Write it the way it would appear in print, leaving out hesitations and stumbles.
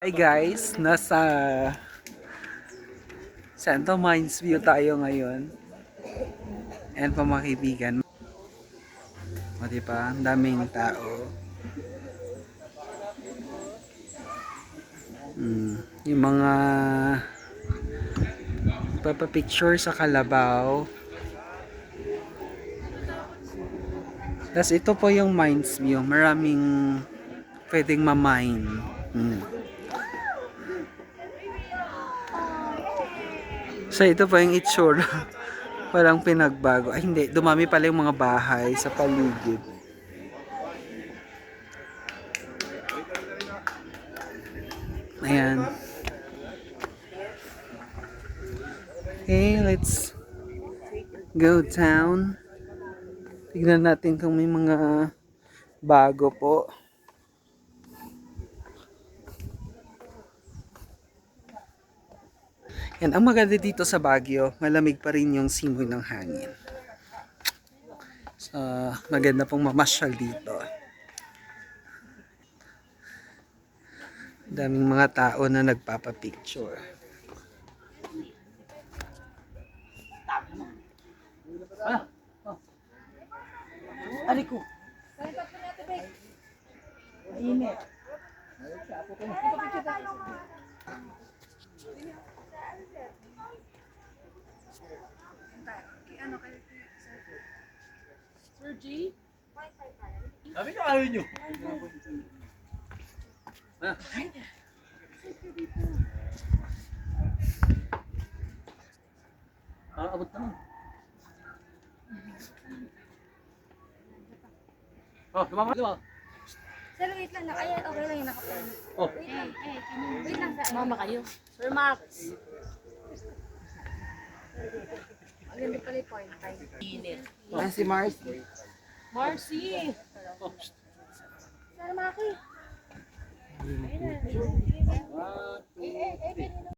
Hi guys, nasa Santa Mines View tayo ngayon. And po mga kaibigan, o diba, ang daming tao. Yung mga papapicture sa kalabaw. Tapos ito po yung Mines View, maraming pwedeng ma-mine. So ito po yung itsura. Walang pinagbago. Ay hindi, dumami pala yung mga bahay sa paligid. Ayan. Okay, let's go down. Tignan natin kung may mga bago po. Yan, ang maganda dito sa Baguio, malamig pa rin yung simoy ng hangin. So, maganda pong mamasyal dito. Daming mga tao na nagpapapicture. Aliko. Init. Sir G? Sabi niyo ayaw niyo. Abot na. Lumama. Sir, wait lang. Ay, okay lang yung nakapan. Oh. Wait lang. Wait lang. Mama kayo. Sir Max. Maganda pala yung point time. Init. Si Marcy. Marcy! Sir, Maki.